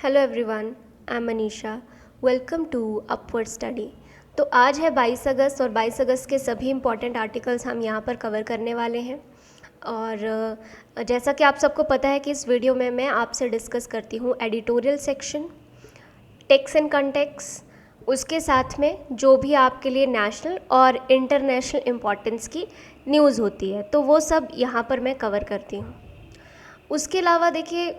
Hello everyone, I am Manisha. Welcome to Upward Study. तो आज है 22 अगस्त और 22 अगस्त के सभी इम्पॉर्टेंट आर्टिकल्स हम यहाँ पर कवर करने वाले हैं। और जैसा कि आप सबको पता है कि इस वीडियो में मैं आपसे डिस्कस करती हूँ editorial section, text and context, उसके साथ में जो भी आपके लिए नेशनल और इंटरनेशनल इम्पॉर्टेंस की न्यूज़ होती है तो वो सब यहाँ पर मैं कवर करती हूँ। उसके अलावा देखिए,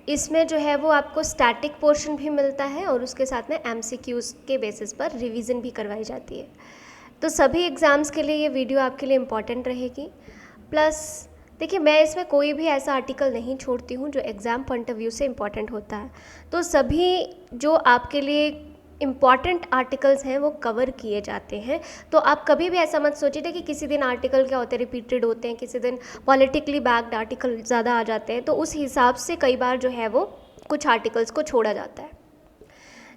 इसमें जो है वो आपको स्टैटिक पोर्शन भी मिलता है और उसके साथ में एमसीक्यूज़ के बेसिस पर रिवीजन भी करवाई जाती है। तो सभी एग्ज़ाम्स के लिए ये वीडियो आपके लिए इम्पॉर्टेंट रहेगी। प्लस देखिए, मैं इसमें कोई भी ऐसा आर्टिकल नहीं छोड़ती हूँ जो एग्ज़ाम पॉइंट ऑफ व्यू से इम्पॉर्टेंट होता है। तो सभी जो आपके लिए इम्पॉर्टेंट आर्टिकल्स हैं वो कवर किए जाते हैं। तो आप कभी भी ऐसा मत सोचिए कि किसी दिन आर्टिकल क्या होते हैं, रिपीटेड होते हैं, किसी दिन पॉलिटिकली बैक्ड आर्टिकल ज़्यादा आ जाते हैं, तो उस हिसाब से कई बार जो है वो कुछ आर्टिकल्स को छोड़ा जाता है।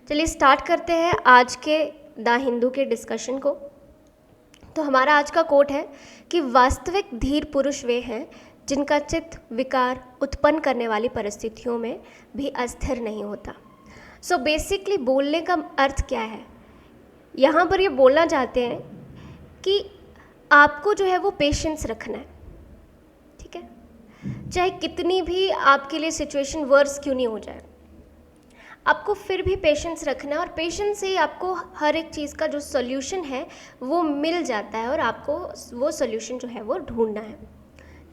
चलिए स्टार्ट करते हैं आज के द हिंदू के डिस्कशन को। तो हमारा आज का कोट है कि वास्तविक धीर पुरुष वे हैं जिनका चित्त विकार उत्पन्न करने वाली परिस्थितियों में भी अस्थिर नहीं होता। सो बेसिकली बोलने का अर्थ क्या है, यहाँ पर ये बोलना चाहते हैं कि आपको जो है वो पेशेंस रखना है, ठीक है। चाहे कितनी भी आपके लिए सिचुएशन वर्स क्यों नहीं हो जाए, आपको फिर भी पेशेंस रखना है और पेशेंस से ही आपको हर एक चीज़ का जो सोल्यूशन है वो मिल जाता है और आपको वो सोल्यूशन जो है वो ढूंढना है,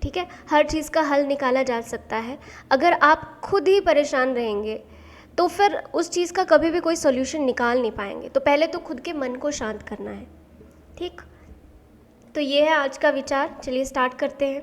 ठीक है। हर चीज़ का हल निकाला जा सकता है। अगर आप खुद ही परेशान रहेंगे तो फिर उस चीज़ का कभी भी कोई सॉल्यूशन निकाल नहीं पाएंगे। तो पहले तो खुद के मन को शांत करना है, ठीक। तो ये है आज का विचार। चलिए स्टार्ट करते हैं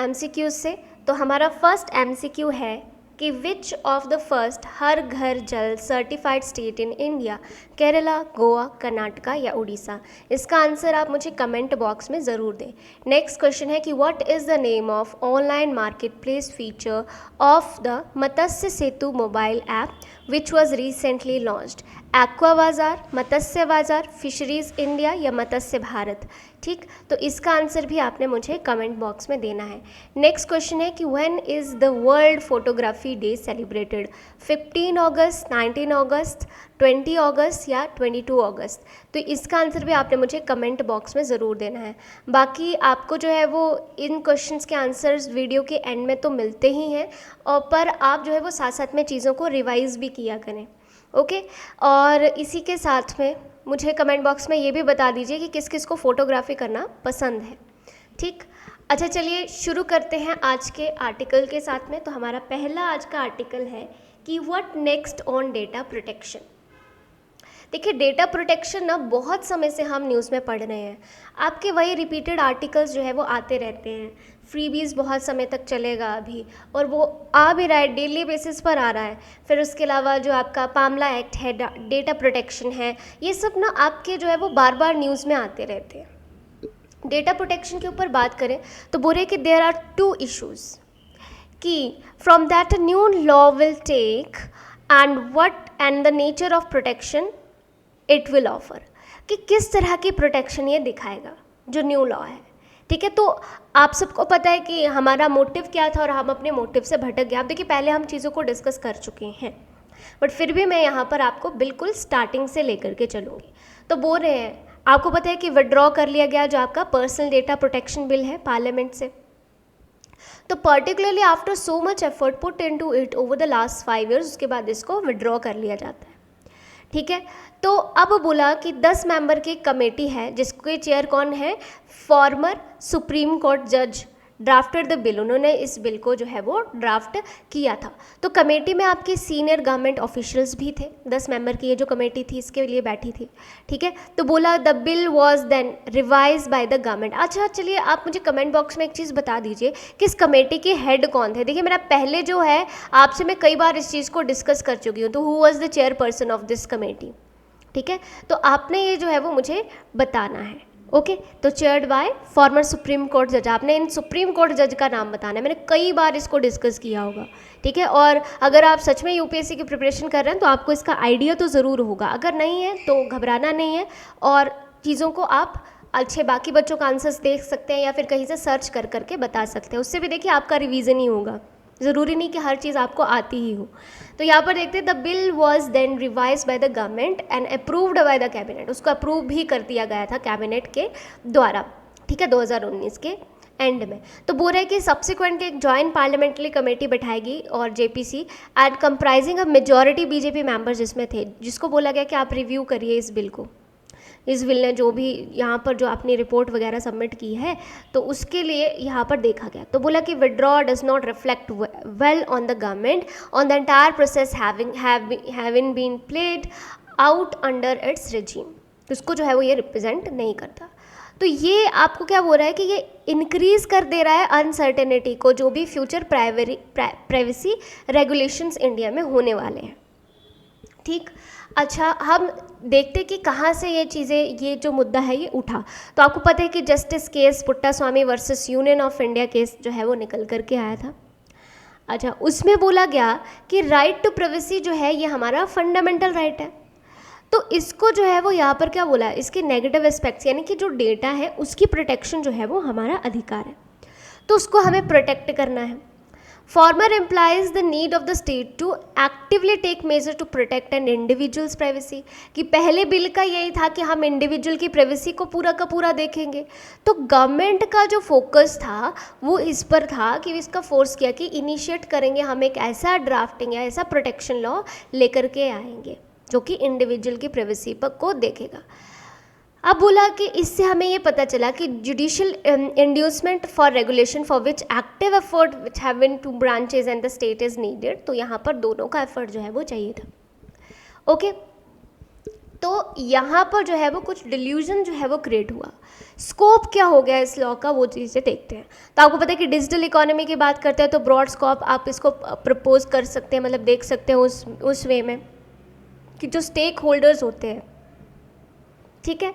एमसीक्यू से। तो हमारा फर्स्ट एमसीक्यू है कि विच ऑफ द फर्स्ट हर घर जल certified state in India, Kerala, Goa, Karnataka या उड़ीसा। इसका आंसर आप मुझे कमेंट बॉक्स में ज़रूर दें। नेक्स्ट क्वेश्चन है कि what is the name of online market place feature of the Matsya Setu mobile app which was recently launched. Aqua बाज़ार, मत्स्य बाज़ार, फिशरीज़ इंडिया या मत्स्य भारत, ठीक। तो इसका आंसर भी आपने मुझे कमेंट बॉक्स में देना है। नेक्स्ट क्वेश्चन है कि when is the world photography day celebrated. 15 अगस्त, 19 अगस्त, 20 अगस्त या 22 अगस्त। तो इसका आंसर भी आपने मुझे कमेंट बॉक्स में ज़रूर देना है। बाकी आपको जो है वो इन क्वेश्चंस के आंसर्स वीडियो के एंड में तो मिलते ही हैं, और पर आप जो है वो साथ साथ में चीज़ों को रिवाइज़ भी किया करें, ओके। और इसी के साथ में मुझे कमेंट बॉक्स में ये भी बता दीजिए कि किस किस को फ़ोटोग्राफी करना पसंद है, ठीक। अच्छा चलिए शुरू करते हैं आज के आर्टिकल के साथ में। तो हमारा पहला आज का आर्टिकल है कि what next on data protection. देखिए, डेटा प्रोटेक्शन ना बहुत समय से हम न्यूज़ में पढ़ रहे हैं। आपके वही रिपीटेड आर्टिकल्स जो है वो आते रहते हैं। फ्रीबीज़ बहुत समय तक चलेगा अभी, और वो आ भी रहा है, डेली बेसिस पर आ रहा है। फिर उसके अलावा जो आपका पामला एक्ट है, डेटा प्रोटेक्शन है, ये सब ना आपके जो है वो बार बार न्यूज़ में आते रहते हैं। डेटा प्रोटेक्शन के ऊपर बात करें तो बोल रहे कि देयर आर 2 इश्यूज़ कि from that new law will take and what and the nature of protection it will offer, कि किस तरह की प्रोटेक्शन ये दिखाएगा जो न्यू लॉ है, ठीक है। तो आप सबको पता है कि हमारा मोटिव क्या था और हम अपने मोटिव से भटक गए। आप देखिए, पहले हम चीज़ों को डिस्कस कर चुके हैं, बट फिर भी मैं यहाँ पर आपको बिल्कुल स्टार्टिंग से लेकर के चलूँगी। तो बोल रहे हैं, आपको पता है कि विड्रॉ कर लिया गया जो आपका पर्सनल डेटा प्रोटेक्शन बिल है पार्लियामेंट से। तो particularly after so much effort put into it over the last 5 years, उसके बाद इसको विड्रॉ कर लिया जाता है, ठीक है। तो अब बोला कि 10 मेंबर की कमेटी है जिसके चेयर कौन है, फॉर्मर सुप्रीम कोर्ट जज ड्राफ्टेड द बिल। उन्होंने इस बिल को जो है वो ड्राफ्ट किया था। तो कमेटी में आपके सीनियर गवर्नमेंट ऑफिशियल्स भी थे। 10 मेंबर की ये जो कमेटी थी इसके लिए बैठी थी, ठीक है। तो बोला the bill was then revise by the government. अच्छा चलिए, आप मुझे कमेंट बॉक्स में एक चीज़ बता दीजिए कि इस कमेटी के हेड कौन थे। देखिए, मेरा पहले जो है आपसे मैं कई बार इस चीज़ को डिस्कस कर चुकी हूँ। तो who was the chairperson of this committee, ठीक है। तो आपने ये जो है वो मुझे बताना है, ओके। तो chaired by former supreme court जज। आपने इन सुप्रीम कोर्ट जज का नाम बताना है। मैंने कई बार इसको डिस्कस किया होगा, ठीक है। और अगर आप सच में यूपीएससी की प्रिपरेशन कर रहे हैं तो आपको इसका आइडिया तो ज़रूर होगा। अगर नहीं है तो घबराना नहीं है, और चीज़ों को आप अच्छे बाकी बच्चों का आंसर्स देख सकते हैं या फिर कहीं से सर्च कर करके बता सकते हैं। उससे भी देखिए आपका रिवीजन ही होगा, ज़रूरी नहीं कि हर चीज़ आपको आती ही हो। तो यहाँ पर देखते हैं the bill was then revise by the government and approved by the cabinet, उसको अप्रूव भी कर दिया गया था कैबिनेट के द्वारा, ठीक है, 2019 के एंड में। तो बोल रहे हैं कि सब्सिक्वेंटली एक जॉइंट पार्लियामेंट्री कमेटी बैठाएगी और JPC and comprising a majority BJP members जिसमें थे, जिसको बोला गया कि आप रिव्यू करिए इस बिल को, इस बिल ने जो भी यहाँ पर जो अपनी रिपोर्ट वगैरह सबमिट की है तो उसके लिए यहाँ पर देखा गया। तो बोला कि withdraw does not reflect well on the government on the entire process having been played out under its regime, तो उसको जो है वो ये रिप्रेजेंट नहीं करता। तो ये आपको क्या बोल रहा है कि ये इंक्रीज़ कर दे रहा है अनसर्टेनिटी को, जो भी फ्यूचर प्राइवेसी रेगुलेशंस इंडिया में होने वाले हैं, ठीक। अच्छा, हम देखते कि कहाँ से ये चीज़ें, ये जो मुद्दा है ये उठा। तो आपको पता है कि justice case Puttaswamy versus union of India case जो है वो निकल करके आया था। अच्छा, उसमें बोला गया कि राइट टू प्राइवेसी जो है ये हमारा फंडामेंटल राइट है। तो इसको जो है वो यहाँ पर क्या बोला है, इसके नेगेटिव एस्पेक्ट्स यानी कि जो डेटा है उसकी प्रोटेक्शन जो है वो हमारा अधिकार है, तो उसको हमें प्रोटेक्ट करना है। Former employs the need of the state to actively take measure to protect an individuals privacy, कि पहले बिल का यही था कि हम इंडिविजुअल की प्राइवेसी को पूरा का पूरा देखेंगे। तो गवर्नमेंट का जो फोकस था वो इस पर था कि इसका फोर्स किया कि इनिशिएट करेंगे, हम एक ऐसा ड्राफ्टिंग या ऐसा प्रोटेक्शन लॉ लेकर के आएंगे जो कि इंडिविजुअल की प्राइवेसी पर को देखेगा। अब बोला कि इससे हमें ये पता चला कि judicial inducement for regulation for which active effort which have been to branches and the state is needed, तो यहाँ पर दोनों का एफर्ट जो है वो चाहिए था। ओके, तो यहाँ पर जो है वो कुछ डिल्यूजन जो है वो क्रिएट हुआ। स्कोप क्या हो गया इस लॉ का, वो चीज़ें देखते हैं। तो आपको पता है कि डिजिटल इकोनॉमी की बात करते हैं तो ब्रॉड स्कोप आप इसको प्रपोज कर सकते हैं, मतलब देख सकते हैं उस वे में कि जो स्टेक होल्डर्स होते हैं, ठीक है,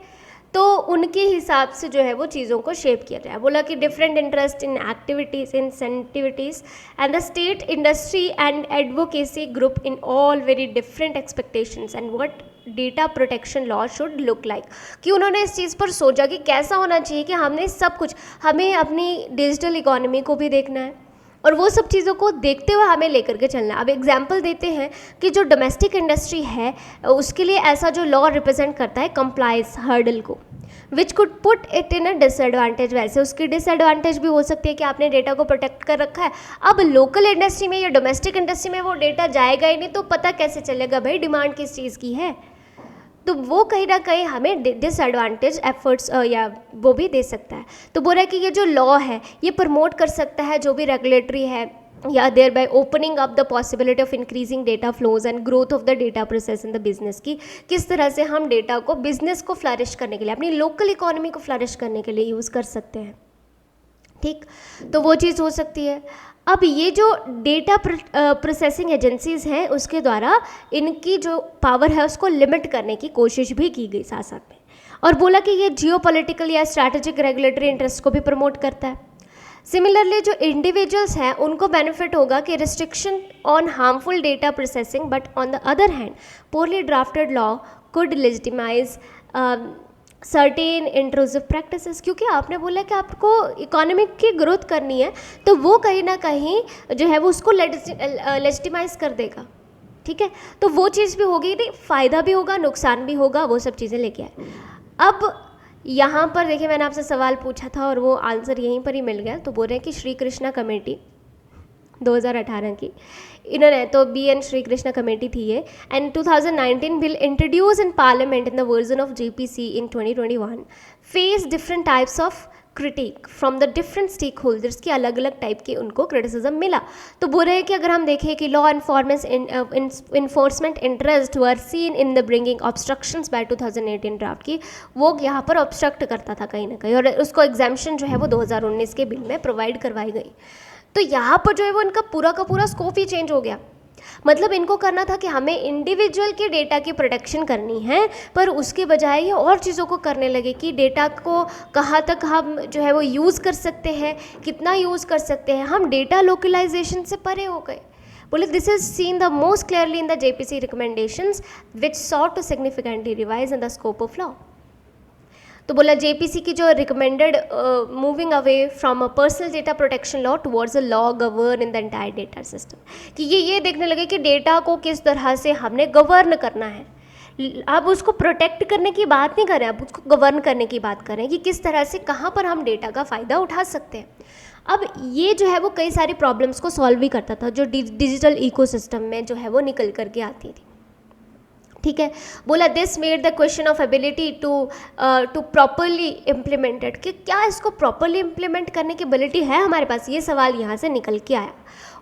तो उनके हिसाब से जो है वो चीज़ों को शेप किया जाए। बोला कि different interest in activities incentives and the state industry and advocacy group in all very different expectations and what data protection law should look like, कि उन्होंने इस चीज़ पर सोचा कि कैसा होना चाहिए कि हमने सब कुछ, हमें अपनी डिजिटल इकोनॉमी को भी देखना है और वो सब चीज़ों को देखते हुए हमें लेकर के चलना है। अब एग्जाम्पल देते हैं कि जो डोमेस्टिक इंडस्ट्री है उसके लिए ऐसा जो लॉ रिप्रेजेंट करता है कंप्लायंस हर्डल को, which could put it in a disadvantage, वैसे उसकी डिसएडवांटेज भी हो सकती है कि आपने डेटा को प्रोटेक्ट कर रखा है, अब लोकल इंडस्ट्री में या डोमेस्टिक इंडस्ट्री में वो डेटा जाएगा ही नहीं, तो पता कैसे चलेगा भाई डिमांड किस चीज़ की है। तो वो कहीं ना कहीं हमें डिसएडवांटेज एफर्ट्स या वो भी दे सकता है। तो बोल रहा है कि ये जो लॉ है ये प्रमोट कर सकता है जो भी रेगुलेटरी है, या thereby opening up the possibility of increasing data flows and growth of the data process in the business, की किस तरह से हम डेटा को बिजनेस को फ्लरिश करने के लिए, अपनी लोकल इकोनॉमी को फ्लरिश करने के लिए यूज़ कर सकते हैं, ठीक। तो वो चीज़ हो सकती है। अब ये जो डेटा प्रोसेसिंग एजेंसीज़ हैं उसके द्वारा इनकी जो पावर है उसको लिमिट करने की कोशिश भी की गई साथ साथ में, और बोला कि ये जियोपॉलिटिकल या स्ट्रैटेजिक रेगुलेटरी इंटरेस्ट को भी प्रमोट करता है। सिमिलरली जो इंडिविजुअल्स हैं उनको बेनिफिट होगा कि restriction on harmful data processing, but on the other hand poorly drafted law could legitimise certain intrusive practices, क्योंकि आपने बोला कि आपको इकोनॉमिक की ग्रोथ करनी है तो वो कहीं ना कहीं जो है वो उसको लेजिटिमाइज कर देगा, ठीक है। तो वो चीज़ भी होगी, नहीं फ़ायदा भी होगा नुकसान भी होगा, वो सब चीज़ें लेके आए। अब यहाँ पर देखिए मैंने आपसे सवाल पूछा था और वो आंसर यहीं पर ही मिल गया। तो बोल रहे हैं कि श्री कृष्णा कमेटी 2018 की, इन्होंने तो BN श्री कृष्णा कमेटी थी ये, and 2019 bill introduce in parliament in the version of JPC in 2021 face different types of critic from the different stakeholders, की अलग अलग टाइप के उनको क्रिटिसिज्म मिला। तो बोल रहे हैं कि अगर हम देखें कि law enforcement interest were seen in the bringing obstructions by 2018 draft, की वो यहाँ पर ऑब्स्ट्रक्ट करता था कहीं ना कहीं, और उसको एग्जाम्पशन जो है वो 2019 के बिल में प्रोवाइड करवाई गई। तो यहाँ पर जो है वो इनका पूरा का पूरा स्कोप ही चेंज हो गया। मतलब इनको करना था कि हमें इंडिविजुअल के डेटा की प्रोटेक्शन करनी है, पर उसके बजाय ये और चीज़ों को करने लगे कि डेटा को कहाँ तक हम जो है वो यूज़ कर सकते हैं, कितना यूज़ कर सकते हैं, हम डेटा लोकलाइजेशन से परे हो गए। बोले this is seen the most clearly in the JPC recommendations which sought to significantly revise in the scope of law. तो बोला जेपीसी की जो recommended moving away from a personal data protection law towards a law govern in the entire data system, कि ये देखने लगे कि data को किस तरह से हमने गवर्न करना है। आप उसको प्रोटेक्ट करने की बात नहीं कर रहे हैं, आप उसको गवर्न करने की बात कर रहे हैं कि किस तरह से कहाँ पर हम डेटा का फ़ायदा उठा सकते हैं। अब ये जो है वो कई सारी प्रॉब्लम्स को सॉल्व भी करता था जो डिजिटल इकोसिस्टम में जो है वो निकल करके आती थी। ठीक है, बोला this made the question of ability to properly implemented, कि क्या इसको प्रॉपरली इम्प्लीमेंट करने की एबिलिटी है हमारे पास, ये सवाल यहाँ से निकल के आया।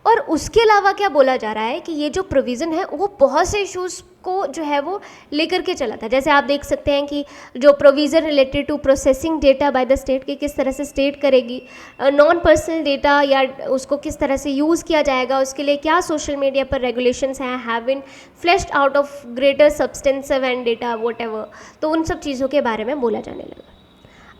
और उसके अलावा क्या बोला जा रहा है कि ये जो प्रोविज़न है वो बहुत से इश्यूज़ को जो है वो लेकर के चला था। जैसे आप देख सकते हैं कि जो provision related to processing data by the state, की किस तरह से स्टेट करेगी नॉन पर्सनल डेटा या उसको किस तरह से यूज़ किया जाएगा, उसके लिए क्या सोशल मीडिया पर रेगुलेशंस हैं, have been flashed out of greater substantive and data what, तो उन सब चीज़ों के बारे में बोला जाने लगा।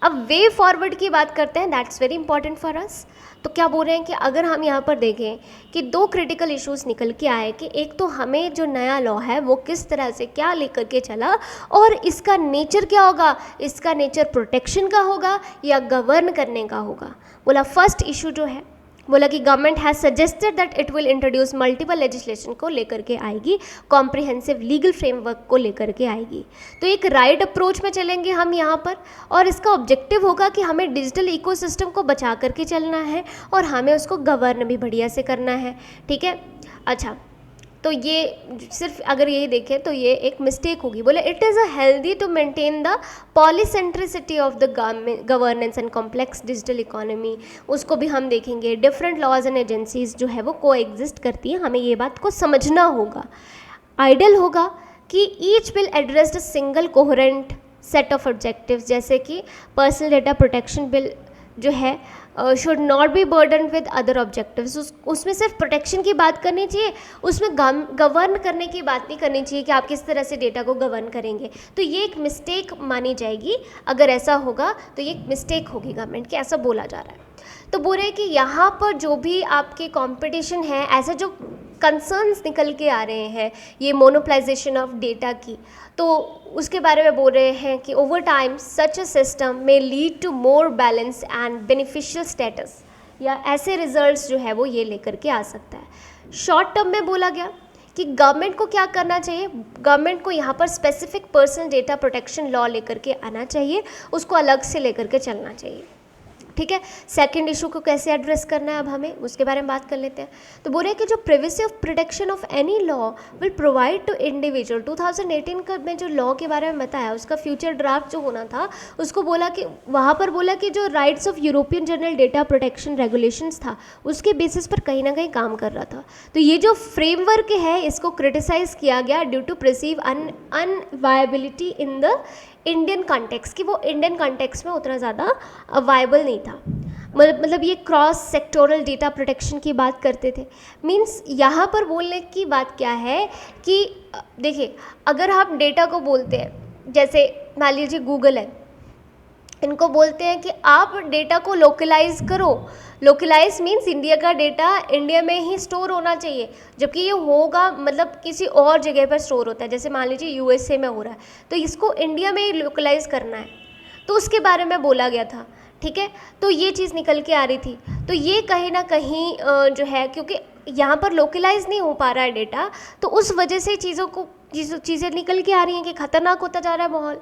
अब वे फॉरवर्ड की बात करते हैं, that's very important for us. तो क्या बोल रहे हैं कि अगर हम यहाँ पर देखें कि दो क्रिटिकल इश्यूज़ निकल के आए कि एक तो हमें जो नया लॉ है वो किस तरह से क्या लेकर के चला और इसका नेचर क्या होगा, इसका नेचर प्रोटेक्शन का होगा या गवर्न करने का होगा। बोला फर्स्ट इशू जो है, बोला कि government has suggested that it will introduce multiple legislation को लेकर के आएगी, कॉम्प्रिहेंसिव लीगल फ्रेमवर्क को लेकर के आएगी। तो एक राइट अप्रोच में चलेंगे हम यहाँ पर, और इसका ऑब्जेक्टिव होगा कि हमें डिजिटल इकोसिस्टम को बचा करके चलना है और हमें उसको गवर्न भी बढ़िया से करना है। ठीक है, अच्छा, तो ये सिर्फ अगर यही देखें तो ये एक मिस्टेक होगी। बोले it is a healthy to maintain the polycentricity of the governance and complex digital economy, उसको भी हम देखेंगे। डिफरेंट लॉज एंड एजेंसीज जो है वो को एग्जिस्ट करती हैं, हमें ये बात को समझना होगा। आइडियल होगा कि each will address the single coherent set of objectives, जैसे कि पर्सनल डेटा प्रोटेक्शन बिल जो है should not be burden with other objectives, उसमें सिर्फ प्रोटेक्शन की बात करनी चाहिए, उसमें गवर्न करने की बात नहीं करनी चाहिए कि आप किस तरह से डेटा को गवर्न करेंगे। तो ये एक मिस्टेक मानी जाएगी, अगर ऐसा होगा तो ये एक मिस्टेक होगी गवर्नमेंट की, ऐसा बोला जा रहा है। तो बोल रहे हैं कि यहाँ पर जो भी आपके कंपटीशन है, ऐसे जो कंसर्न्स निकल के आ रहे हैं ये मोनोपलाइजेशन ऑफ डेटा की, तो उसके बारे में बोल रहे हैं कि over time such a system में lead to more balance and beneficial status, या ऐसे रिजल्ट्स जो है वो ये लेकर के आ सकता है। शॉर्ट टर्म में बोला गया कि गवर्नमेंट को क्या करना चाहिए, गवर्नमेंट को यहाँ पर specific personal data protection law लेकर के आना चाहिए, उसको अलग से लेकर के चलना चाहिए। ठीक है, सेकंड इशू को कैसे एड्रेस करना है अब हमें उसके बारे में बात कर लेते हैं। तो बोल रहे हैं कि जो privacy of protection of any law will provide to individual, 2018 का में जो लॉ के बारे में बताया उसका फ्यूचर ड्राफ्ट जो होना था, उसको बोला कि वहाँ पर बोला कि जो rights of European general data protection regulations था उसके बेसिस पर कहीं ना कहीं काम कर रहा था। तो ये जो फ्रेमवर्क है इसको क्रिटिसाइज़ किया गया due to perceive unviability in the Indian context, कि वो इंडियन कॉन्टेक्स्ट में उतना ज़्यादा वायबल नहीं था। मतलब ये क्रॉस सेक्टोरल डेटा प्रोटेक्शन की बात करते थे। मींस यहाँ पर बोलने की बात क्या है कि देखिए, अगर आप डेटा को बोलते हैं, जैसे मान लीजिए गूगल है, इनको बोलते हैं कि आप डेटा को लोकलाइज करो। लोकलाइज मीन्स इंडिया का डेटा इंडिया में ही स्टोर होना चाहिए, जबकि ये होगा मतलब किसी और जगह पर स्टोर होता है, जैसे मान लीजिए यूएसए में हो रहा है, तो इसको इंडिया में ही लोकलाइज करना है, तो उसके बारे में बोला गया था। ठीक है, तो ये चीज़ निकल के आ रही थी। तो ये कहीं ना कहीं जो है, क्योंकि यहाँ पर लोकलाइज नहीं हो पा रहा है डेटा, तो उस वजह से चीज़ें निकल के आ रही हैं कि खतरनाक होता जा रहा है माहौल।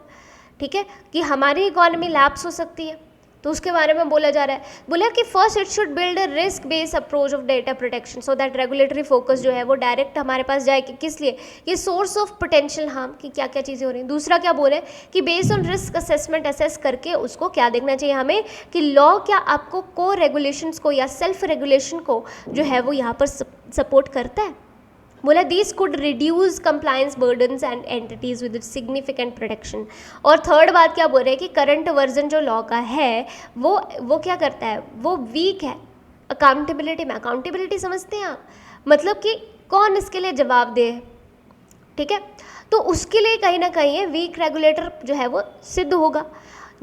ठीक है, कि हमारी इकोनॉमी लैप्स हो सकती है, तो उसके बारे में बोला जा रहा है। बोला कि first it should build a risk based approach of data protection so that regulatory focus जो है वो डायरेक्ट हमारे पास जाए कि किस लिए, ये सोर्स ऑफ पोटेंशियल हार्म की क्या क्या चीज़ें हो रही हैं। दूसरा क्या बोले कि based on risk assessment assess करके उसको क्या देखना चाहिए हमें कि लॉ क्या आपको को रेगुलेशंस को या सेल्फ रेगुलेशन को जो है वो यहाँ पर सपोर्ट करता है। बोला this could reduce compliance burdens and entities with significant protection. और थर्ड बात क्या बोल रहे हैं कि करंट वर्जन जो लॉ का है वो क्या करता है, वो वीक है अकाउंटेबिलिटी में। अकाउंटेबिलिटी समझते हैं आप, मतलब कि कौन इसके लिए जवाब दे। ठीक है, तो उसके लिए कहीं ना कहीं वीक रेगुलेटर जो है वो सिद्ध होगा।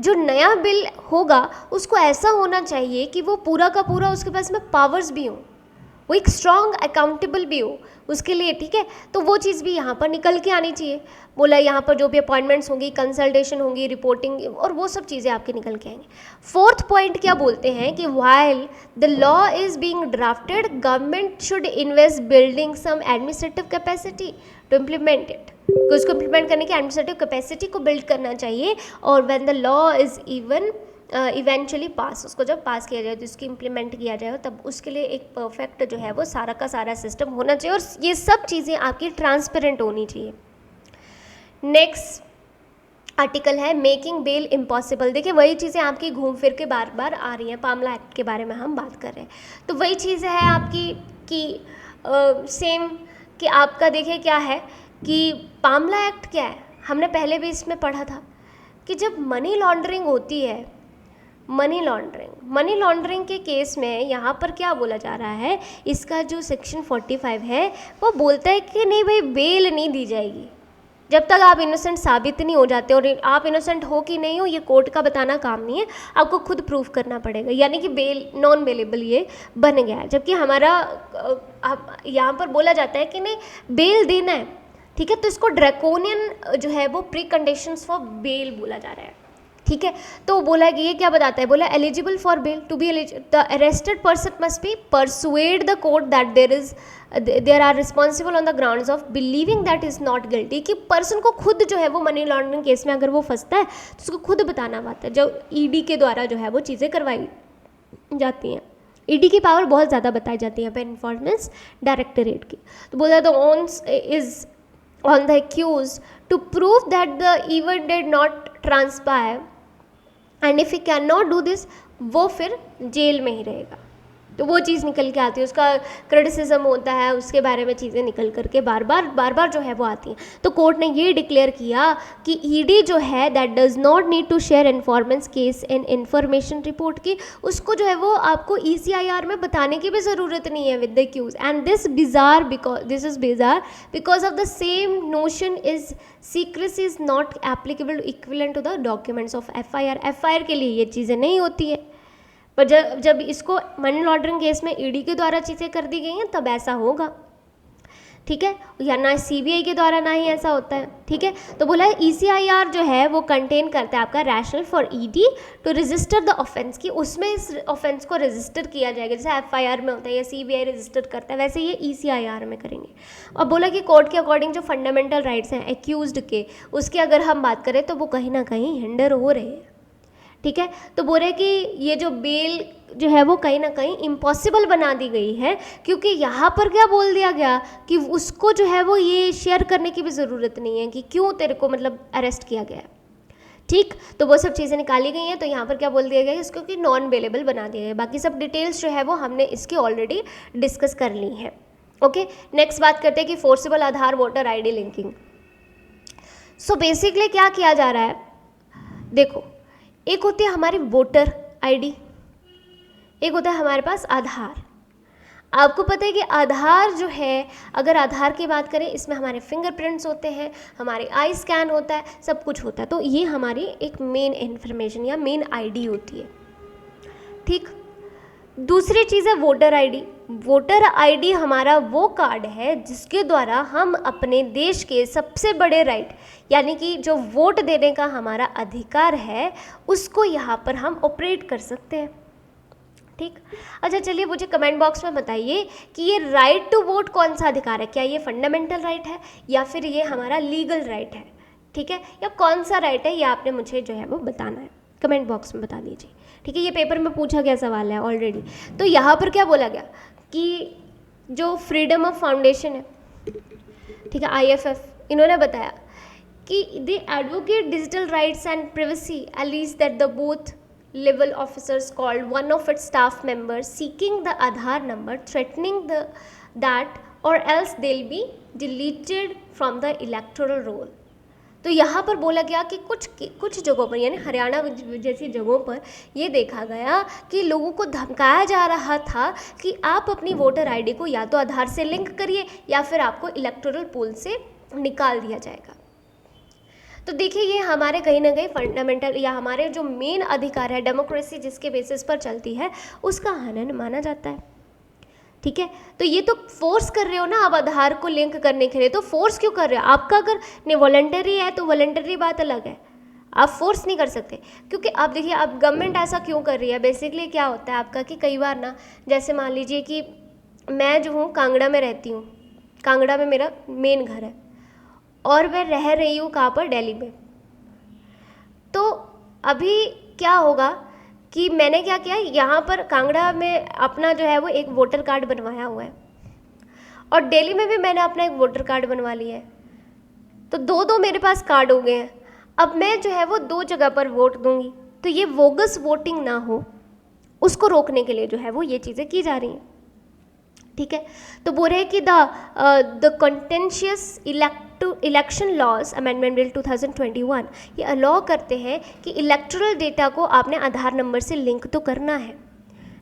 जो नया बिल होगा उसको ऐसा होना चाहिए कि वो पूरा का पूरा उसके पास में पावर्स भी हों, वो एक स्ट्रॉन्ग अकाउंटेबल भी हो उसके लिए, ठीक है। तो वो चीज़ भी यहाँ पर निकल के आनी चाहिए। बोला यहाँ पर जो भी अपॉइंटमेंट्स होंगी, कंसल्टेशन होंगी, रिपोर्टिंग और वो सब चीज़ें आपकी निकल के आएंगी। फोर्थ पॉइंट क्या बोलते हैं कि while the law is being drafted government should invest building some administrative capacity to implement it. उसको इम्प्लीमेंट करने की एडमिनिस्ट्रेटिव कैपेसिटी को बिल्ड करना चाहिए। और when the law is eventually pass, उसको जब पास किया जाए तो उसकी इम्प्लीमेंट किया जाए, तब उसके लिए एक परफेक्ट जो है वो सारा का सारा सिस्टम होना चाहिए और ये सब चीज़ें आपकी ट्रांसपेरेंट होनी चाहिए। नेक्स्ट आर्टिकल है मेकिंग बेल इम्पॉसिबल। देखिए वही चीज़ें आपकी घूम फिर के बार बार आ रही हैं, पामला एक्ट के बारे में हम बात कर रहे हैं, तो वही चीज़ है आपकी कि सेम कि आपका देखिए क्या है कि पामला एक्ट क्या है, हमने पहले भी इसमें पढ़ा था कि जब मनी लॉन्ड्रिंग होती है, मनी लॉन्ड्रिंग के केस में यहाँ पर क्या बोला जा रहा है, इसका जो सेक्शन 45 है वो बोलता है कि नहीं भाई बेल नहीं दी जाएगी जब तक आप इनोसेंट साबित नहीं हो जाते। और आप इनोसेंट हो कि नहीं हो ये कोर्ट का बताना काम नहीं है, आपको खुद प्रूफ करना पड़ेगा, यानी कि बेल नॉन बेलेबल ये बन गया है। जबकि हमारा यहाँ पर बोला जाता है कि नहीं बेल देना है, ठीक है, तो इसको ड्रैकोनियन जो है वो प्री कंडीशंस फॉर बेल बोला जा रहा है, ठीक है। तो बोला कि ये क्या बताता है, बोला eligible for bail to be the arrested person must be persuade the court that there are responsible on the grounds of believing that is not guilty. कि पर्सन को खुद जो है वो मनी लॉन्ड्रिंग केस में अगर वो फंसता है तो उसको खुद बताना पड़ता है, जो ईडी के द्वारा जो है वो चीज़ें करवाई जाती हैं। ईडी की पावर बहुत ज़्यादा बताई जाती है परफॉर्मेंस डायरेक्टरेट की। तो बोला the onus is on the accused to prove that the event did not transpire and if you can not do this, वो फिर जेल में ही रहेगा। तो वो चीज़ निकल के आती है, उसका क्रिटिसिज्म होता है, उसके बारे में चीज़ें निकल करके बार बार जो है वो आती हैं। तो कोर्ट ने ये डिक्लेयर किया कि ईडी जो है that does not need to share enforcement case in information report की, उसको जो है वो आपको ECIR में बताने की भी ज़रूरत नहीं है with the accused. And this is bizarre because of the same notion is secrecy is not applicable to equivalent to the documents of FIR के लिए ये चीज़ें नहीं होती है। पर जब इसको मनी लॉन्ड्रिंग केस में ईडी के द्वारा चीज़ें कर दी गई हैं तब ऐसा होगा, ठीक है, या ना CBI के द्वारा ना ही ऐसा होता है, ठीक है। तो बोला है ECIR जो है वो कंटेन करता है आपका rational for ED to register the offence, की उसमें इस ऑफेंस को रजिस्टर किया जाएगा, जैसे FIR में होता है या CBI रजिस्टर करता है वैसे ये ECIR में करेंगे। और बोला कि कोर्ट के अकॉर्डिंग जो फंडामेंटल राइट्स हैं एक्यूज्ड के, उसकी अगर हम बात करें तो वो कहीं ना कहीं हिंडर हो रहे हैं, ठीक है। तो बोल रहे कि ये जो बेल जो है वो कहीं ना कहीं इम्पॉसिबल बना दी गई है, क्योंकि यहाँ पर क्या बोल दिया गया कि उसको जो है वो ये शेयर करने की भी ज़रूरत नहीं है कि क्यों तेरे को मतलब अरेस्ट किया गया है, ठीक। तो वो सब चीज़ें निकाली गई हैं। तो यहाँ पर क्या बोल दिया गया है, इसको कि नॉन बेलेबल बना दिया गया। बाकी सब डिटेल्स जो है वो हमने इसकी ऑलरेडी डिस्कस कर ली हैं। ओके, नेक्स्ट बात करते हैं कि forcible Aadhaar voter ID linking. So basically क्या किया जा रहा है, देखो एक होती है हमारी वोटर ID, एक होता है हमारे पास आधार। आपको पता है कि आधार जो है, अगर आधार की बात करें इसमें हमारे फिंगरप्रिंट्स होते हैं, हमारे आई स्कैन होता है, सब कुछ होता है। तो ये हमारी एक मेन इन्फॉर्मेशन या मेन ID होती है, ठीक। दूसरी चीज़ है वोटर ID। वोटर ID हमारा वो कार्ड है जिसके द्वारा हम अपने देश के सबसे बड़े राइट, यानी कि जो वोट देने का हमारा अधिकार है, उसको यहाँ पर हम ऑपरेट कर सकते हैं, ठीक। अच्छा चलिए मुझे कमेंट बॉक्स में बताइए कि ये राइट टू वोट कौन सा अधिकार है, क्या ये फंडामेंटल राइट है या फिर ये हमारा लीगल राइट है, ठीक है, या कौन सा राइट है, ये आपने मुझे जो है वो बताना है, कमेंट बॉक्स में बता दीजिए, ठीक है। ये पेपर में पूछा गया सवाल है ऑलरेडी। तो यहाँ पर क्या बोला गया कि जो फ्रीडम ऑफ फाउंडेशन है, ठीक है, IFF, इन्होंने बताया कि they advocate digital rights and privacy alleged that the both level officers called one of its staff members seeking the Aadhaar number threatening that or else they'll be deleted from the electoral roll। तो यहाँ पर बोला गया कि कुछ जगहों पर, यानी हरियाणा जैसी जगहों पर ये देखा गया कि लोगों को धमकाया जा रहा था कि आप अपनी वोटर ID को या तो आधार से लिंक करिए या फिर आपको इलेक्टोरल पोल से निकाल दिया जाएगा। तो देखिए ये हमारे कहीं ना कहीं फंडामेंटल या हमारे जो मेन अधिकार है, डेमोक्रेसी जिसके बेसिस पर चलती है, उसका हनन माना जाता है, ठीक है, तो ये तो फोर्स कर रहे हो ना आप आधार को लिंक करने के लिए, तो फोर्स क्यों कर रहे हो? आपका अगर नहीं वॉलंटरी है तो वॉलंटरी बात अलग है, आप फोर्स नहीं कर सकते। क्योंकि आप देखिए, आप गवर्नमेंट ऐसा क्यों कर रही है, बेसिकली क्या होता है आपका कि कई बार ना, जैसे मान लीजिए कि मैं जो हूँ कांगड़ा में रहती हूँ, कांगड़ा में मेरा मेन घर है और मैं रह रही हूँ कहाँ पर, दिल्ली में। तो अभी क्या होगा कि मैंने क्या किया, यहाँ पर कांगड़ा में अपना जो है वो एक वोटर कार्ड बनवाया हुआ है और दिल्ली में भी मैंने अपना एक वोटर कार्ड बनवा लिया है, तो दो दो मेरे पास कार्ड हो गए हैं। अब मैं जो है वो दो जगह पर वोट दूंगी, तो ये वोगस वोटिंग ना हो उसको रोकने के लिए जो है वो ये चीज़ें की जा रही हैं, ठीक है। तो बोल रहे हैं कि the contentious election laws amendment bill 2021 ये अलाउ करते हैं कि इलेक्टोरल डेटा को आपने आधार नंबर से लिंक तो करना है,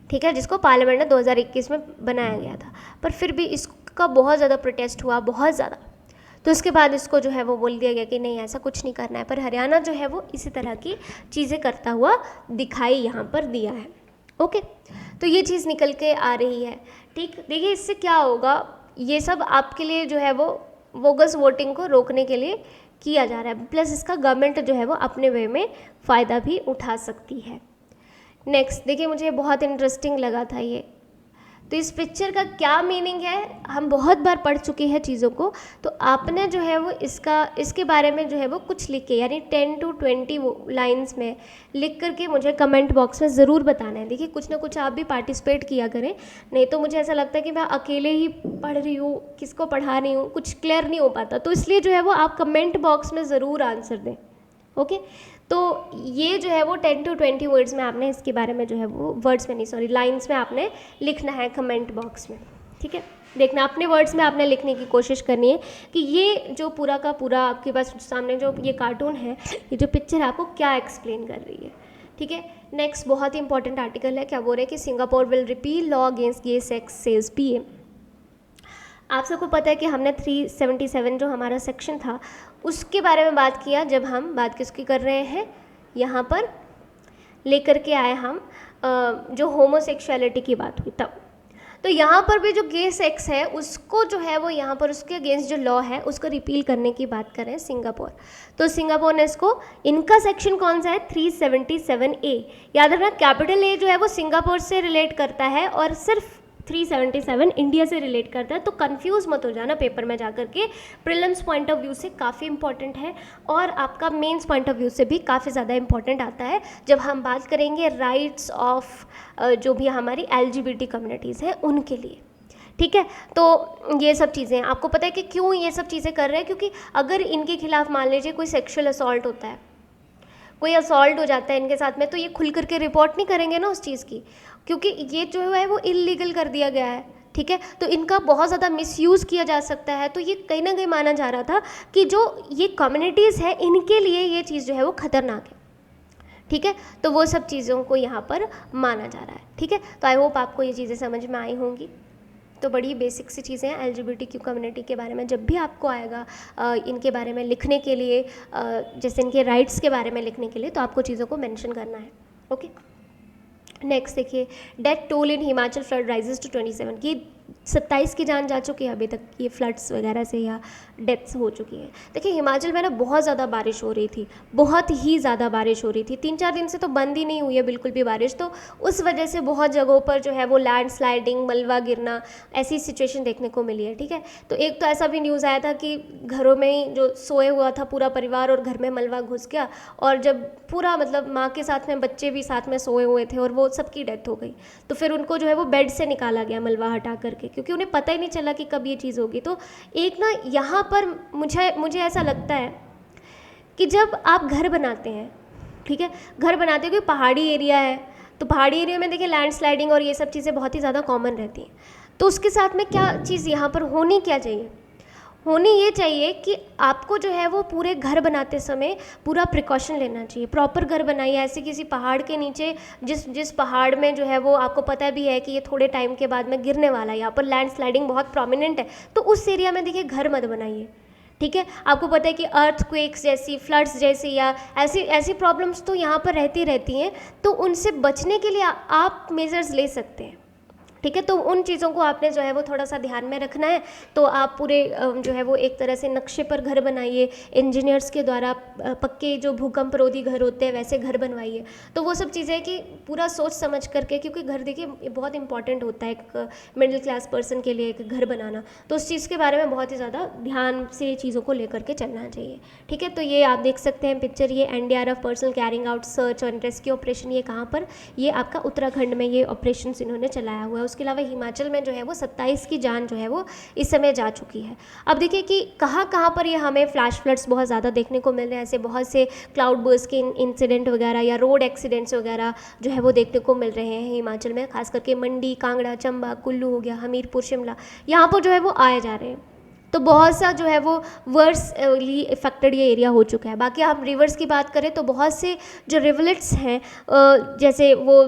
ठीक है, जिसको पार्लियामेंट ने 2021 में बनाया गया था। पर फिर भी इसका बहुत ज़्यादा प्रोटेस्ट हुआ, बहुत ज़्यादा, तो उसके बाद इसको जो है वो बोल दिया गया कि नहीं ऐसा कुछ नहीं करना है। पर हरियाणा जो है वो इसी तरह की चीज़ें करता हुआ दिखाई यहाँ पर दिया है। ओके, तो ये चीज़ निकल के आ रही है, ठीक। देखिए इससे क्या होगा, ये सब आपके लिए जो है वो बोगस वोटिंग को रोकने के लिए किया जा रहा है, प्लस इसका गवर्नमेंट जो है वो अपने वे में फ़ायदा भी उठा सकती है। नेक्स्ट देखिए, मुझे बहुत इंटरेस्टिंग लगा था ये, तो इस पिक्चर का क्या मीनिंग है हम बहुत बार पढ़ चुके हैं चीज़ों को, तो आपने जो है वो इसके बारे में जो है वो कुछ लिख के, यानी 10 to 20 लाइंस में लिख करके मुझे कमेंट बॉक्स में ज़रूर बताना है। देखिए कुछ ना कुछ आप भी पार्टिसिपेट किया करें, नहीं तो मुझे ऐसा लगता है कि मैं अकेले ही पढ़ रही हूँ, किसको पढ़ा रही हूँ, कुछ क्लियर नहीं हो पाता। तो इसलिए जो है वो आप कमेंट बॉक्स में ज़रूर आंसर दें, ओके। तो ये जो है वो 10 to 20 वर्ड्स में आपने इसके बारे में जो है वो, वर्ड्स में नहीं सॉरी लाइंस में आपने लिखना है कमेंट बॉक्स में, ठीक है। देखना अपने वर्ड्स में आपने लिखने की कोशिश करनी है कि ये जो पूरा का पूरा आपके पास सामने जो ये कार्टून है, ये जो पिक्चर है आपको क्या एक्सप्लेन कर रही है, ठीक है। नेक्स्ट बहुत ही इंपॉर्टेंट आर्टिकल है, क्या बोल रहे हैं कि Singapore will repeal law against gay sex says PM. आप सबको पता है कि हमने 377 जो हमारा सेक्शन था उसके बारे में बात किया, जब हम बात किसकी कर रहे हैं, यहाँ पर लेकर के आए हम जो होमोसेक्सुअलिटी की बात हुई तब। तो यहाँ पर भी जो गे सेक्स है उसको जो है वो यहाँ पर उसके अगेंस्ट जो लॉ है उसको रिपील करने की बात कर रहे हैं सिंगापुर। तो सिंगापुर ने इसको, इनका सेक्शन कौन सा है, 377A। याद रखना कैपिटल ए जो है वो सिंगापुर से रिलेट करता है और सिर्फ 377 इंडिया से रिलेट करता है। तो कंफ्यूज मत हो जाना पेपर में जाकर के, प्रीलिम्स पॉइंट ऑफ व्यू से काफ़ी इंपॉर्टेंट है और आपका मेंस पॉइंट ऑफ व्यू से भी काफ़ी ज़्यादा इंपॉर्टेंट आता है जब हम बात करेंगे राइट्स ऑफ जो भी हमारी LGBT कम्युनिटीज़ हैं उनके लिए, ठीक है। तो ये सब चीज़ें आपको पता है कि क्यों ये सब चीज़ें कर रहे हैं, क्योंकि अगर इनके खिलाफ मान लीजिए कोई सेक्सुअल असॉल्ट होता है, कोई असॉल्ट हो जाता है इनके साथ में, तो ये खुल करके रिपोर्ट नहीं करेंगे ना उस चीज़ की, क्योंकि ये जो है वो इलीगल कर दिया गया है, ठीक है। तो इनका बहुत ज़्यादा मिसयूज़ किया जा सकता है। तो ये कहीं ना कहीं माना जा रहा था कि जो ये कम्युनिटीज़ है इनके लिए ये चीज़ जो है वो ख़तरनाक है, ठीक है। तो वो सब चीज़ों को यहाँ पर माना जा रहा है, ठीक है। तो आई होप आपको ये चीज़ें समझ में आई होंगी। तो बड़ी बेसिक सी चीज़ें हैं LGBTQ कम्युनिटी के बारे में, जब भी आपको आएगा इनके बारे में लिखने के लिए, जैसे इनके राइट्स के बारे में लिखने के लिए, तो आपको चीज़ों को मेंशन करना है, ओके। नेक्स्ट देखिए, death toll in Himachal flood rises to 27 की 27 की जान जा चुकी है अभी तक, ये फ्लड्स वगैरह से या डेथ्स हो चुकी हैं। देखिए हिमाचल में ना बहुत ज़्यादा बारिश हो रही थी, बहुत ही ज़्यादा बारिश हो रही थी, 3-4 दिन से तो बंद ही नहीं हुई है बिल्कुल भी बारिश। तो उस वजह से बहुत जगहों पर जो है वो लैंडस्लाइडिंग, मलबा गिरना, ऐसी सिचुएशन देखने को मिली है, ठीक है। तो एक तो ऐसा भी न्यूज़ आया था कि घरों में ही जो सोए हुआ था पूरा परिवार और घर में मलबा घुस गया, और जब पूरा मतलब माँ के साथ में बच्चे भी साथ में सोए हुए थे और वो सबकी डेथ हो गई। तो फिर उनको जो है वो बेड से निकाला गया मलबा हटा करके, क्योंकि उन्हें पता ही नहीं चला कि कब ये चीज़ होगी। तो एक ना यहाँ पर मुझे ऐसा लगता है कि जब आप घर बनाते हैं, ठीक है, घर बनाते हैं, कोई पहाड़ी एरिया है तो पहाड़ी एरिया में देखिए लैंडस्लाइडिंग और ये सब चीज़ें बहुत ही ज़्यादा कॉमन रहती हैं। तो उसके साथ में क्या चीज़ यहाँ पर होनी क्या चाहिए, होनी ये चाहिए कि आपको जो है वो पूरे घर बनाते समय पूरा प्रिकॉशन लेना चाहिए, प्रॉपर घर बनाइए। ऐसे किसी पहाड़ के नीचे, जिस पहाड़ में जो है वो आपको पता भी है कि ये थोड़े टाइम के बाद में गिरने वाला है, यहाँ पर लैंडस्लाइडिंग बहुत प्रोमिनेंट है, तो उस एरिया में देखिए घर मत बनाइए, ठीक है। आपको पता है कि अर्थक्वेक्स जैसी, फ्लड्स जैसी या ऐसी प्रॉब्लम्स तो यहाँ पर रहती हैं, तो उनसे बचने के लिए आप मेजर्स ले सकते हैं, ठीक है। तो उन चीज़ों को आपने जो है वो थोड़ा सा ध्यान में रखना है। तो आप पूरे जो है वो एक तरह से नक्शे पर घर बनाइए, इंजीनियर्स के द्वारा पक्के जो भूकंप रोधी घर होते हैं वैसे घर बनवाइए। तो वो सब चीज़ें कि पूरा सोच समझ करके, क्योंकि घर देखिए बहुत इंपॉर्टेंट होता है एक मिडिल क्लास पर्सन के लिए एक घर बनाना, तो उस चीज़ के बारे में बहुत ही ज़्यादा ध्यान से चीज़ों को लेकर के चलना चाहिए। ठीक है। तो ये आप देख सकते हैं पिक्चर, ये NDRF personal carrying out search and rescue operation, ये कहाँ पर, ये आपका उत्तराखंड में ये ऑपरेशन इन्होंने चलाया हुआ है। उसके अलावा हिमाचल में जो है वो 27 की जान जो है वो इस समय जा चुकी है। अब देखिए कि कहाँ कहाँ पर ये हमें फ्लैश फ्लड्स बहुत ज़्यादा देखने को मिल रहे हैं, ऐसे बहुत से क्लाउड बर्स्ट के इंसिडेंट वगैरह या रोड एक्सीडेंट्स वगैरह जो है वो देखने को मिल रहे हैं हिमाचल में, खास करके मंडी, कांगड़ा, चंबा, कुल्लू हो गया, हमीरपुर, शिमला, यहाँ पर जो है वो आए जा रहे हैं। तो बहुत सा जो है वो वर्सली इफेक्टेड ये एरिया हो चुका है। बाकी आप रिवर्स की बात करें तो बहुत से जो रिवलेट्स हैं, जैसे वो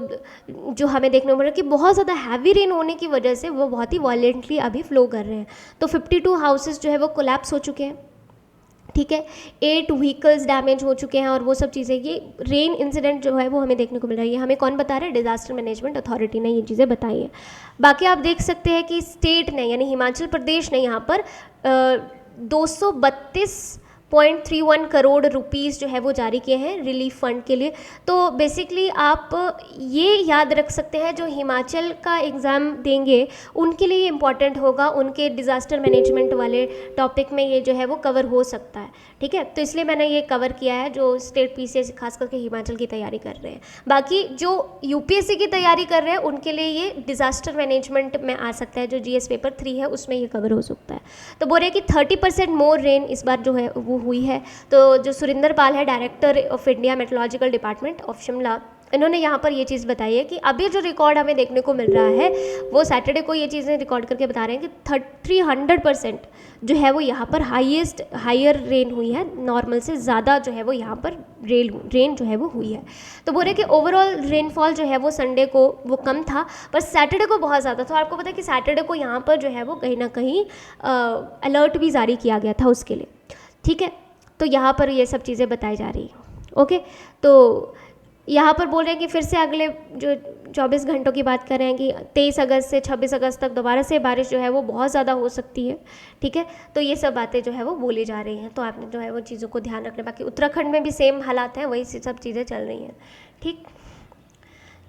जो हमें देखने को मिल रहा है कि बहुत ज़्यादा हैवी रेन होने की वजह से वो बहुत ही वायलेंटली अभी फ्लो कर रहे हैं। तो 52 हाउसेस जो है वो कोलैप्स हो चुके हैं। ठीक है। 8 व्हीकल्स डैमेज हो चुके हैं और वो सब चीज़ें, ये रेन इंसिडेंट जो है वो हमें देखने को मिल रहा है। ये हमें कौन बता रहा है? डिजास्टर मैनेजमेंट अथॉरिटी ने ये चीज़ें बताई हैं। बाकी आप देख सकते हैं कि स्टेट ने यानी हिमाचल प्रदेश ने यहाँ पर 232.31 करोड़ रुपीस जो है वो जारी किए हैं रिलीफ फंड के लिए। तो बेसिकली आप ये याद रख सकते हैं जो हिमाचल का एग्ज़ाम देंगे उनके लिए इम्पॉर्टेंट होगा, उनके डिज़ास्टर मैनेजमेंट वाले टॉपिक में ये जो है वो कवर हो सकता है। ठीक है। तो इसलिए मैंने ये कवर किया है जो स्टेट PCS खास करके हिमाचल की तैयारी कर रहे हैं। बाकी जो UPSC की तैयारी कर रहे हैं उनके लिए ये डिज़ास्टर मैनेजमेंट में आ सकता है, जो GS पेपर 3 है उसमें ये कवर हो सकता है। तो बोल रहे हैं कि 30% मोर रेन इस बार जो है वो हुई है। तो जो सुरिंदर पाल है, director of India meteorological department of Shimla, इन्होंने यहाँ पर ये चीज़ बताई है कि अभी जो रिकॉर्ड हमें देखने को मिल रहा है वो सैटरडे को ये चीज़ें रिकॉर्ड करके बता रहे हैं कि 300% जो है वो यहाँ पर हायर रेन हुई है, नॉर्मल से ज़्यादा जो है वो यहाँ पर रेन जो है वो हुई है। तो बोल रहे कि ओवरऑल रेनफॉल जो है वो संडे को वो कम था, पर सैटरडे को बहुत ज़्यादा था। आपको पता है कि सैटरडे को यहाँ पर जो है वो कहीं ना कहीं अलर्ट भी जारी किया गया था उसके लिए। ठीक है। तो यहाँ पर ये सब चीज़ें बताई जा रही हैं। ओके। तो यहाँ पर बोल रहे हैं कि फिर से अगले जो 24 घंटों की बात कर रहे हैं कि 23 अगस्त से 26 अगस्त तक दोबारा से बारिश जो है वो बहुत ज़्यादा हो सकती है। ठीक है। तो ये सब बातें जो है वो बोली जा रही हैं, तो आपने जो है वो चीज़ों को ध्यान रखना। बाकी उत्तराखंड में भी सेम हालात हैं, वही सब चीज़ें चल रही हैं। ठीक।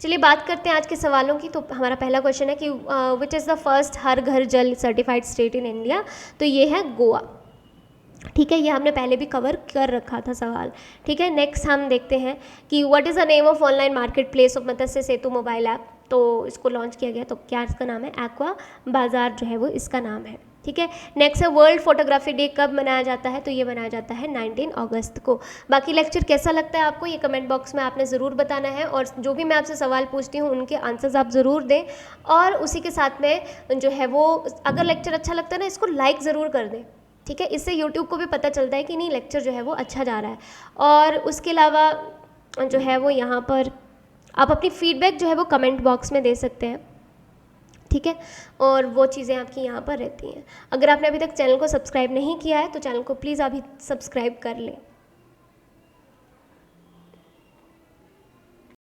चलिए बात करते हैं आज के सवालों की। तो हमारा पहला क्वेश्चन है कि विच इज़ द फर्स्ट हर घर जल सर्टिफाइड स्टेट इन इंडिया? तो ये है गोवा। ठीक है। ये हमने पहले भी कवर कर रखा था सवाल। ठीक है। नेक्स्ट हम देखते हैं कि what is the name of online market place of Matsya Setu mobile app? तो इसको लॉन्च किया गया, तो क्या इसका नाम है? एक्वा बाजार जो है वो इसका नाम है। ठीक है। नेक्स्ट है वर्ल्ड फोटोग्राफी डे कब मनाया जाता है? तो ये मनाया जाता है 19 अगस्त को। बाकी लेक्चर कैसा लगता है आपको, ये कमेंट बॉक्स में आपने ज़रूर बताना है, और जो भी मैं आपसे सवाल पूछती हूँ उनके आंसर्स आप ज़रूर दें। और उसी के साथ में जो है वो अगर लेक्चर अच्छा लगता है ना, इसको लाइक ज़रूर कर दें। ठीक है। इससे YouTube को भी पता चलता है कि नहीं लेक्चर जो है वो अच्छा जा रहा है। और उसके अलावा जो है वो यहाँ पर आप अपनी फीडबैक जो है वो कमेंट बॉक्स में दे सकते हैं। ठीक है। और वो चीज़ें आपकी यहाँ पर रहती हैं। अगर आपने अभी तक चैनल को सब्सक्राइब नहीं किया है तो चैनल को प्लीज़ अभी सब्सक्राइब कर लें।